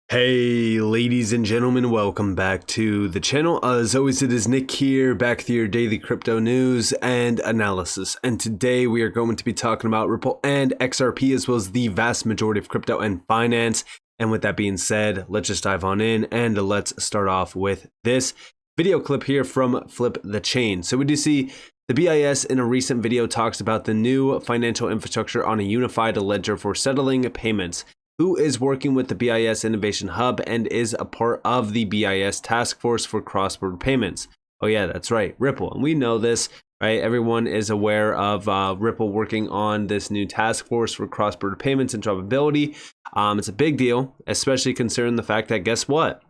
Hey ladies and gentlemen, welcome back to the channel. As always, it is Nick here, back with your daily crypto news and analysis. And today we are going to be talking about Ripple and XRP, as well as the vast majority of crypto and finance. And with that being said, let's just dive on in and let's start off with this video clip here from Flip the Chain. So we do see the BIS in a recent video talks about the new financial infrastructure on a unified ledger for settling payments. Who is working with the BIS Innovation Hub and is a part of the BIS Task Force for Cross-Border Payments. Oh yeah, that's right, Ripple. And we know this, right? Everyone is aware of Ripple working on this new task force for cross-border payments and interoperability. It's a big deal, especially considering the fact that, guess what?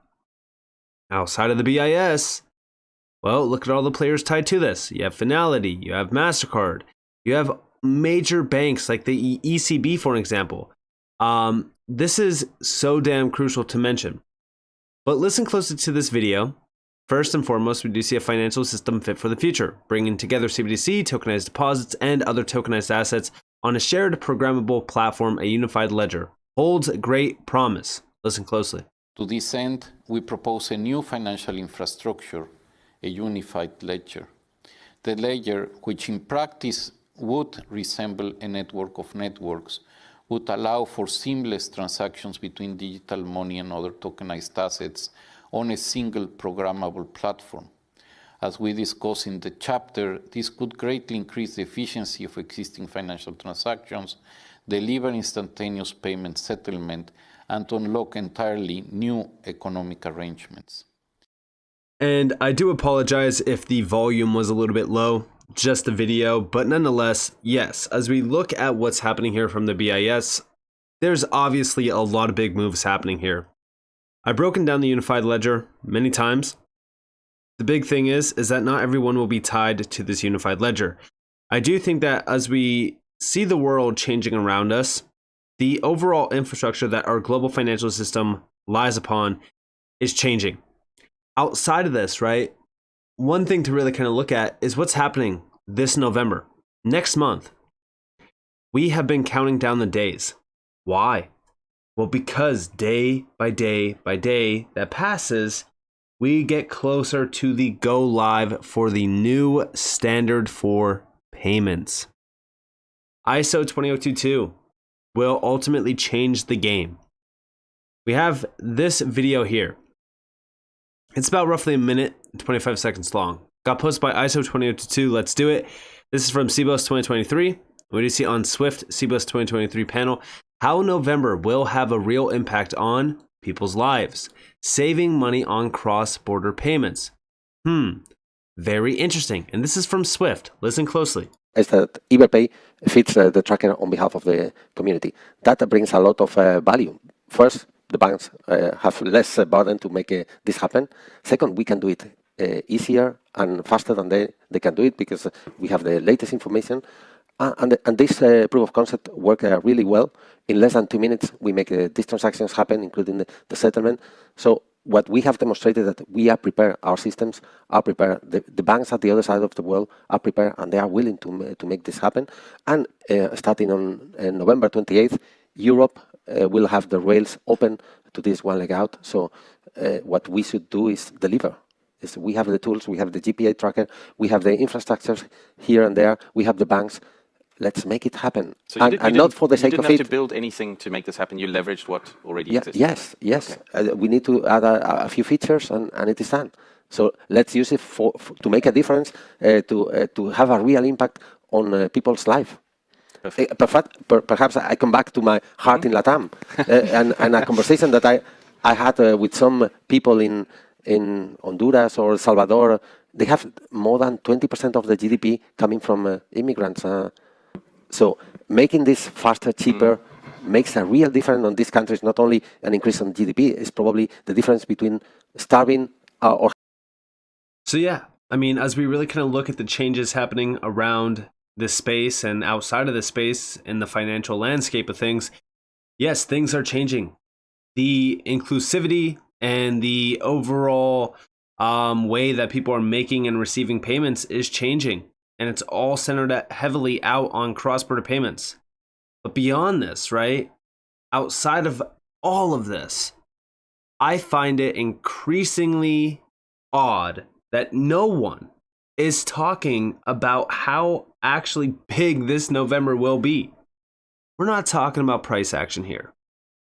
Outside of the BIS, well, look at all the players tied to this. You have Finality, you have MasterCard, you have major banks like the ECB, for example. This is so damn crucial to mention. But listen closely to this video. First and foremost, we do see a financial system fit for the future, bringing together CBDC, tokenized deposits, and other tokenized assets on a shared programmable platform. A unified ledger holds great promise. Listen closely. To this end, we propose a new financial infrastructure, a unified ledger. The ledger, which in practice would resemble a network of networks, would allow for seamless transactions between digital money and other tokenized assets on a single programmable platform. As we discuss in the chapter, this could greatly increase the efficiency of existing financial transactions, deliver instantaneous payment settlement, and to unlock entirely new economic arrangements. And I do apologize if the volume was a little bit low. Just the video, but nonetheless, yes, as we look at what's happening here from the BIS, there's obviously a lot of big moves happening here. I've broken down the unified ledger many times. The big thing is that not everyone will be tied to this unified ledger. I do think that as we see the world changing around us, the overall infrastructure that our global financial system lies upon is changing. Outside of this, right? One thing to really kind of look at is what's happening this November. Next month, we have been counting down the days. Why? Well, because day by day by day that passes, we get closer to the go live for the new standard for payments. ISO 20022 will ultimately change the game. We have this video here. It's about roughly a minute and 25 seconds long. Got posted by ISO 20022. Let's do it. This is from CBOS 2023. We do see on Swift CBOS 2023 panel how November will have a real impact on people's lives, saving money on cross-border payments. Very interesting. And this is from Swift. Listen closely. Is that Everpay fits the tracker on behalf of the community. That brings a lot of value. First, the banks have less burden to make this happen. Second, we can do it easier and faster than they can do it because we have the latest information. And this proof of concept worked really well. In less than 2 minutes, we make these transactions happen, including the settlement. So what we have demonstrated that we are prepared, our systems are prepared, the banks at the other side of the world are prepared, and they are willing to make this happen. And starting on November 28th, Europe will have the rails open to this one leg out. So what we should do is deliver. We have the tools, we have the GPA tracker, we have the infrastructures here and there, we have the banks. Let's make it happen. So and not for the sake of it. You didn't have to build anything to make this happen. You leveraged what already existed. Yes. Okay. We need to add a few features, and it is done. So let's use it to make a difference, to have a real impact on people's life. Perhaps I come back to my heart in Latam and a conversation that I had with some people in Honduras or El Salvador. They have more than 20% of the GDP coming from immigrants. So making this faster, cheaper, makes a real difference on these countries. Not only an increase on GDP, it's probably the difference between starving or... So yeah, I mean, as we really kind of look at the changes happening around this space and outside of this space in the financial landscape of things, yes, things are changing. The inclusivity and the overall way that people are making and receiving payments is changing. And it's all centered heavily out on cross-border payments. But beyond this, right, outside of all of this, I find it increasingly odd that no one is talking about how actually big this November will be. We're not talking about price action here.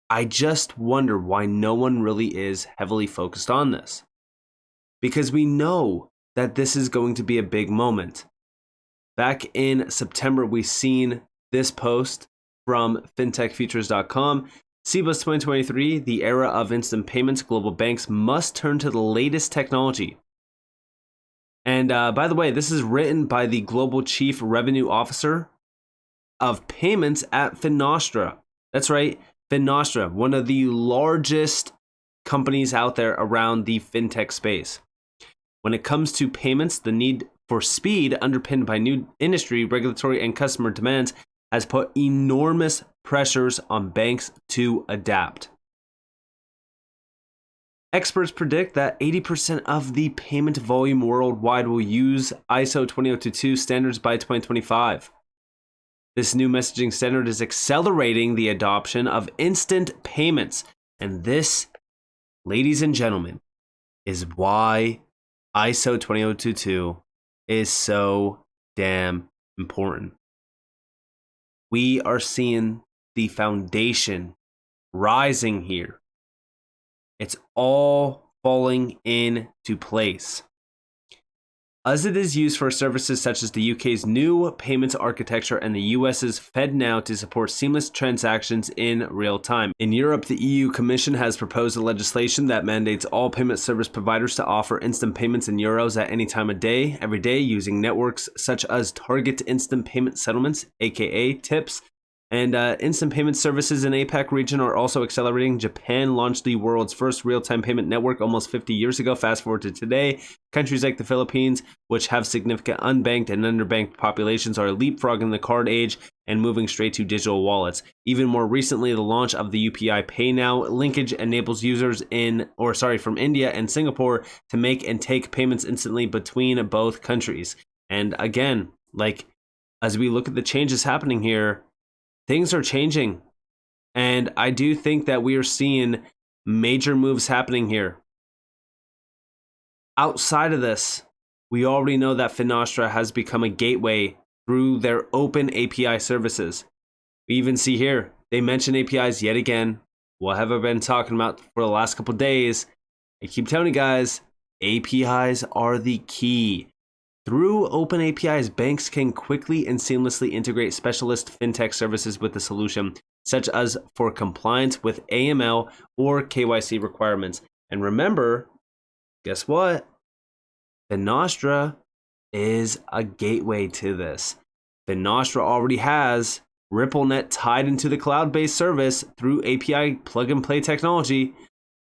I just wonder why no one really is heavily focused on this. Because we know that this is going to be a big moment. Back in September, we seen this post from fintechfutures.com. CBUS 2023, the era of instant payments, global banks must turn to the latest technology. And by the way, this is written by the Global Chief Revenue Officer of Payments at Finastra. That's right, Finastra, one of the largest companies out there around the fintech space. When it comes to payments, the need for speed, underpinned by new industry, regulatory, and customer demands, has put enormous pressures on banks to adapt. Experts predict that 80% of the payment volume worldwide will use ISO 20022 standards by 2025. This new messaging standard is accelerating the adoption of instant payments. And this, ladies and gentlemen, is why ISO 20022 is so damn important. We are seeing the foundation rising here. It's all falling into place. As it is used for services such as the UK's new payments architecture and the US's FedNow to support seamless transactions in real time. In Europe, the EU Commission has proposed a legislation that mandates all payment service providers to offer instant payments in euros at any time of day, every day, using networks such as Target Instant Payment Settlements, aka TIPS. And instant payment services in APAC region are also accelerating. Japan launched the world's first real-time payment network almost 50 years ago. Fast forward to today, countries like the Philippines, which have significant unbanked and underbanked populations, are leapfrogging the card age and moving straight to digital wallets. Even more recently, the launch of the UPI Pay Now linkage enables users from India and Singapore to make and take payments instantly between both countries. And again, as we look at the changes happening here, things are changing, and I do think that we are seeing major moves happening here. Outside of this, we already know that Finastra has become a gateway through their open API services. We even see here, they mention APIs yet again. What have I been talking about for the last couple of days? I keep telling you guys, APIs are the key. Through open APIs, banks can quickly and seamlessly integrate specialist fintech services with the solution, such as for compliance with AML or KYC requirements. And remember, guess what? Finastra is a gateway to this. Finastra already has RippleNet tied into the cloud-based service through API plug-and-play technology.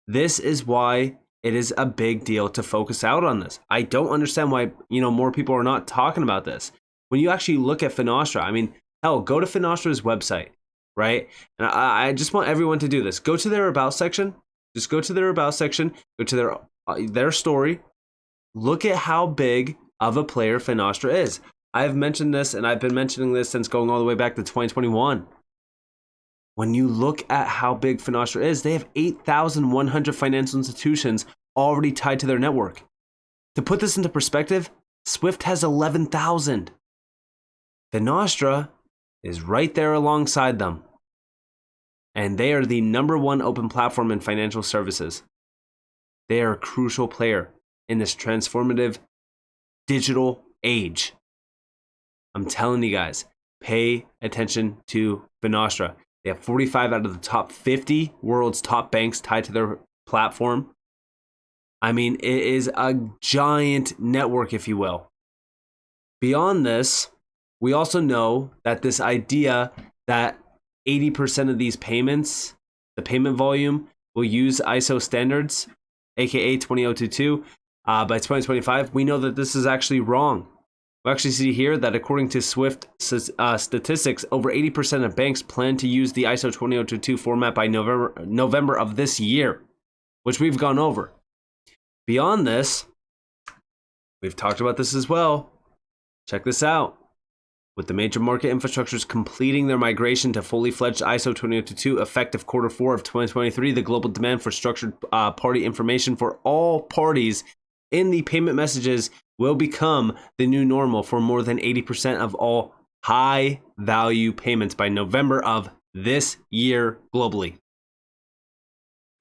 This is why it is a big deal to focus out on this. I don't understand why, more people are not talking about this. When you actually look at Finastra, hell, go to Finastra's website, right? And I just want everyone to do this. Go to their about section. Just go to their about section. Go to their story. Look at how big of a player Finastra is. I've mentioned this, and I've been mentioning this since going all the way back to 2021. When you look at how big Finastra is, they have 8,100 financial institutions already tied to their network. To put this into perspective, Swift has 11,000. Finastra is right there alongside them. And they are the #1 open platform in financial services. They are a crucial player in this transformative digital age. I'm telling you guys, pay attention to Finastra. They have 45 out of the top 50 world's top banks tied to their platform. It is a giant network, if you will. Beyond this, we also know that this idea that 80% of these payments, the payment volume, will use ISO standards, aka 20022, by 2025, we know that this is actually wrong. We actually see here that according to Swift statistics, over 80% of banks plan to use the ISO 20022 format by November of this year, which we've gone over. Beyond this, we've talked about this as well. Check this out. With the major market infrastructures completing their migration to fully fledged ISO 20022 effective Q4 of 2023, the global demand for structured party information for all parties in the payment messages will become the new normal for more than 80% of all high value payments by November of this year globally.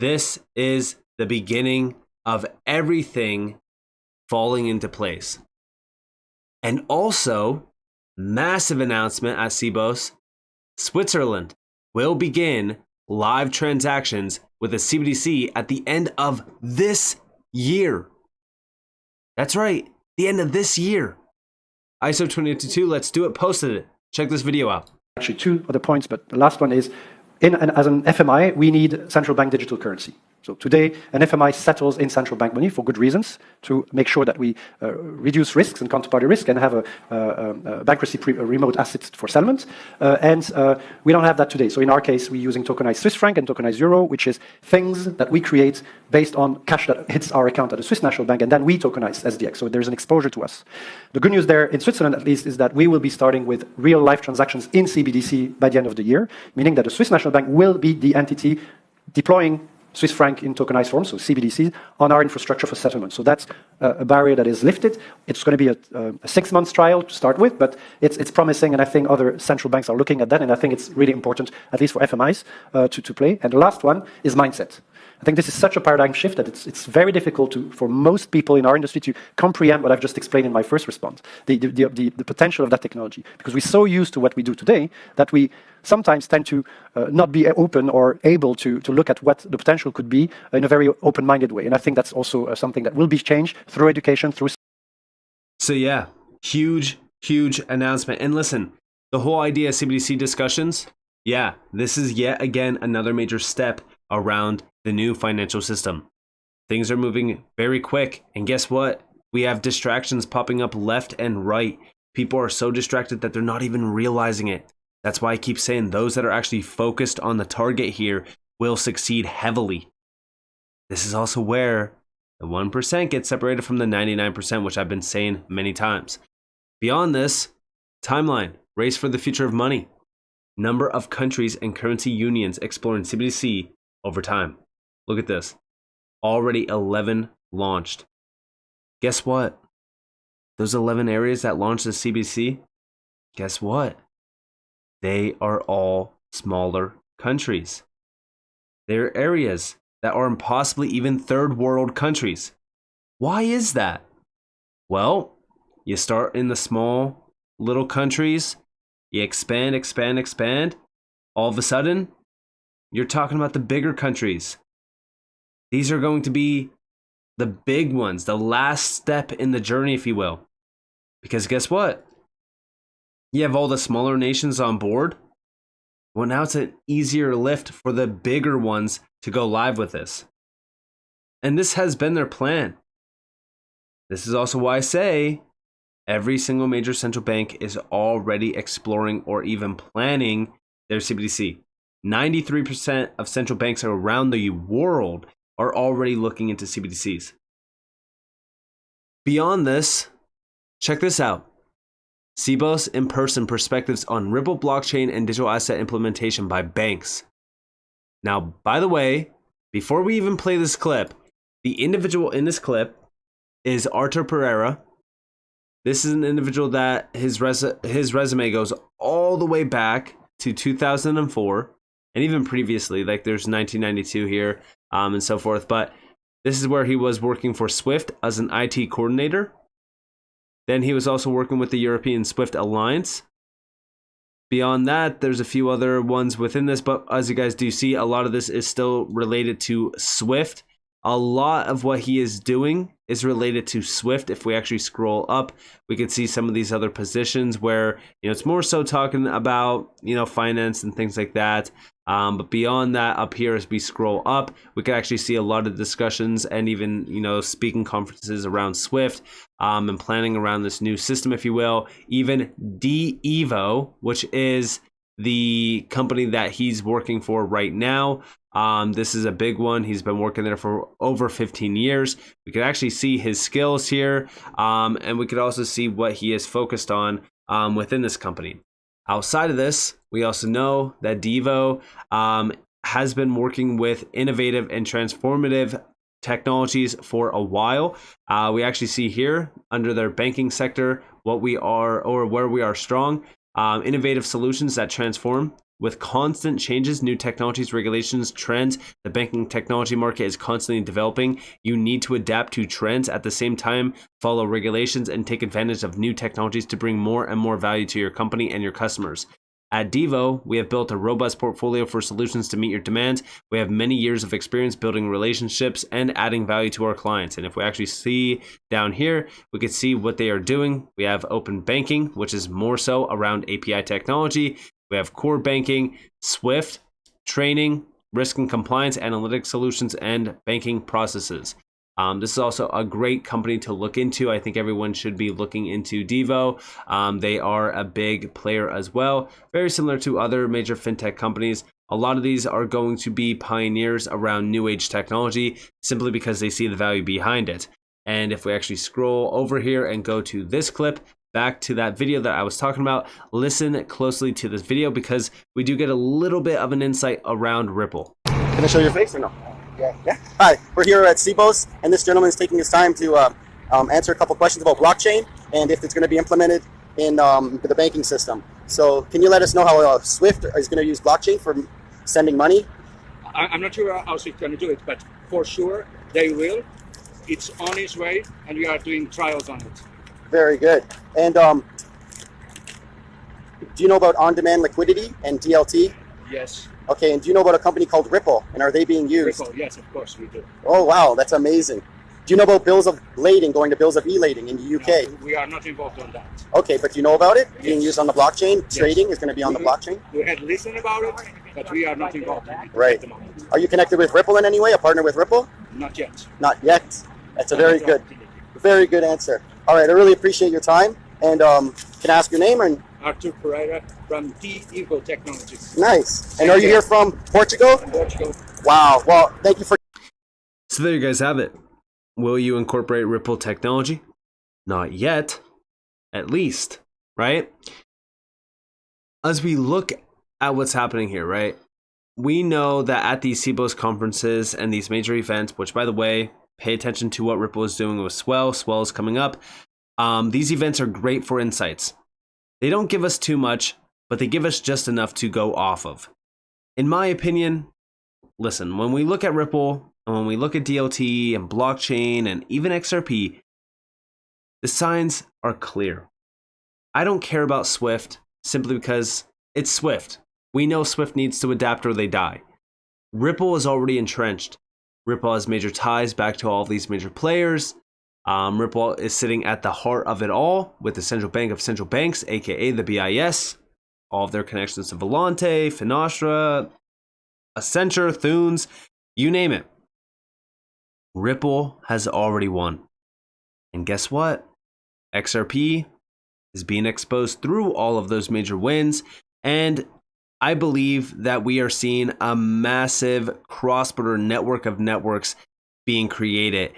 This is the beginning of everything falling into place. And also, massive announcement at CBOS, Switzerland will begin live transactions with a CBDC at the end of this year. That's right, the end of this year. ISO 2022, let's do it, posted it. Check this video out. Actually, two other points, but the last one is, as an FMI, we need central bank digital currency. So today, an FMI settles in central bank money for good reasons, to make sure that we reduce risks and counterparty risk and have a bankruptcy remote asset for settlement. And we don't have that today. So in our case, we're using tokenized Swiss franc and tokenized euro, which is things that we create based on cash that hits our account at the Swiss National Bank, and then we tokenize SDX. So there's an exposure to us. The good news there, in Switzerland at least, is that we will be starting with real life transactions in CBDC by the end of the year, meaning that the Swiss National Bank will be the entity deploying Swiss franc in tokenized form, so CBDCs, on our infrastructure for settlement. So that's a barrier that is lifted. It's going to be a 6 month trial to start with, but it's promising, and I think other central banks are looking at that, and I think it's really important, at least for FMIs, to play. And the last one is mindset. I think this is such a paradigm shift that it's very difficult for most people in our industry to comprehend what I've just explained in my first response, the potential of that technology. Because we're so used to what we do today that we sometimes tend to not be open or able to look at what the potential could be in a very open-minded way. And I think that's also something that will be changed through education, through... So yeah, huge announcement. And listen, the whole idea of CBDC discussions, yeah, this is yet again another major step around the new financial system. Things are moving very quick, and guess what? We have distractions popping up left and right. People are so distracted that they're not even realizing it. That's why I keep saying those that are actually focused on the target here will succeed heavily. This is also where the 1% gets separated from the 99%, which I've been saying many times. Beyond this, timeline, race for the future of money. Number of countries and currency unions exploring CBDC over time. Look at this. Already 11 launched. Guess what? Those 11 areas that launched the CBDC, guess what? They are all smaller countries. They're areas that are possibly even third world countries. Why is that? Well, you start in the small little countries, you expand. All of a sudden, you're talking about the bigger countries. These are going to be the big ones, the last step in the journey, if you will. Because guess what? You have all the smaller nations on board. Well, now it's an easier lift for the bigger ones to go live with this. And this has been their plan. This is also why I say every single major central bank is already exploring or even planning their CBDC. 93% of central banks around the world are already looking into CBDCs. Beyond this, check this out. CBOS in-person perspectives on Ripple blockchain and digital asset implementation by banks. Now, by the way, before we even play this clip, the individual in this clip is Artur Pereira. This is an individual that his resume goes all the way back to 2004, and even previously, like there's 1992 here, and so forth. But this is where he was working for Swift as an IT coordinator. Then he was also working with the European Swift Alliance. Beyond that, there's a few other ones within this, but as you guys do see, a lot of this is still related to Swift. A lot of what he is doing is related to Swift. If we actually scroll up, we can see some of these other positions where, it's more so talking about, finance and things like that. But beyond that, up here, as we scroll up, we can actually see a lot of discussions and even, speaking conferences around Swift, and planning around this new system, if you will. Even DEVO, which is the company that he's working for right now. This is a big one. He's been working there for over 15 years. We could actually see his skills here, and we could also see what he is focused on within this company. Outside of this, we also know that Devo has been working with innovative and transformative technologies for a while. We actually see here under their banking sector what we are, or where we are strong. Innovative solutions that transform with constant changes, new technologies, regulations, trends. The banking technology market is constantly developing. You need to adapt to trends at the same time, follow regulations, and take advantage of new technologies to bring more and more value to your company and your customers. At Devo, we have built a robust portfolio for solutions to meet your demands. We have many years of experience building relationships and adding value to our clients. And if we actually see down here, we can see what they are doing. We have open banking, which is more so around API technology. We have core banking, Swift, training, risk and compliance, analytics solutions, and banking processes. This is also a great company to look into. I think everyone should be looking into Devo. They are a big player as well, very similar to other major fintech companies. A lot of these are going to be pioneers around new age technology simply because they see the value behind it. And if we actually scroll over here and go to this clip, back to that video that I was talking about, listen closely to this video because we do get a little bit of an insight around Ripple. Can I show your face or no? Yeah. Hi, we're here at CBOS, and this gentleman is taking his time to answer a couple questions about blockchain and if it's going to be implemented in the banking system. So can you let us know how Swift is going to use blockchain for sending money? I'm not sure how Swift is going to do it, but for sure they will. It's on its way, and we are doing trials on it. Very good. And do you know about on-demand liquidity and DLT? Yes. Okay, and do you know about a company called Ripple, and are they being used? Ripple, yes, of course we do. Oh, wow, that's amazing. Do you know about bills of lading going to bills of e-lading in the UK? No, we are not involved on that. Okay, but you know about it? Yes. Being used on the blockchain? Yes. Trading is going to be on the blockchain? We had listened about it, but we are not involved in it Right. at the moment. Are you connected with Ripple in any way, a partner with Ripple? Not yet. Not yet. That's a very good answer. All right, I really appreciate your time. And can I ask your name? And Arthur Pereira from Evo Technologies. nice. And are you here from Portugal? Portugal. Wow. Well, thank you for. So there you guys have it. Will you incorporate Ripple technology? Not yet, at least, right? As we look at what's happening here, right? We know that at these CBOS conferences and these major events, which by the way, pay attention to what Ripple is doing with Swell. Swell is coming up. These events are great for insights. They don't give us too much, but they give us just enough to go off of. In my opinion, listen, when we look at Ripple and when we look at DLT and blockchain and even XRP, the signs are clear. I don't care about Swift simply because it's Swift. We know Swift needs to adapt or they die. Ripple is already entrenched. Ripple has major ties back to all of these major players. Ripple is sitting at the heart of it all with the central bank of central banks, aka the BIS. All of their connections to Volante, Finastra, Accenture, Thunes, you name it. Ripple has already won. And guess what? XRP is being exposed through all of those major wins. And I believe that we are seeing a massive cross-border network of networks being created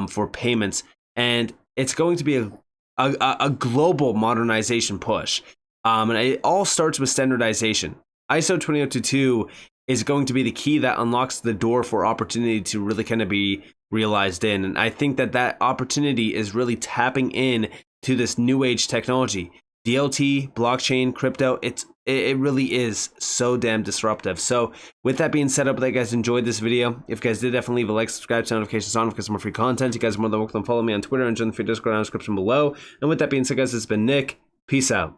for payments. And it's going to be a global modernization push. And it all starts with standardization. ISO 20022 is going to be the key that unlocks the door for opportunity to really kind of be realized in. And I think that that opportunity is really tapping in to this new age technology. DLT, blockchain, crypto, it really is so damn disruptive. So with that being said, I hope that you guys enjoyed this video. If you guys did, definitely leave a like, subscribe, turn notifications on for some more free content. You guys are more than welcome to follow me on Twitter and join the free Discord down in the description below. And with that being said, guys, it's been Nick. Peace out.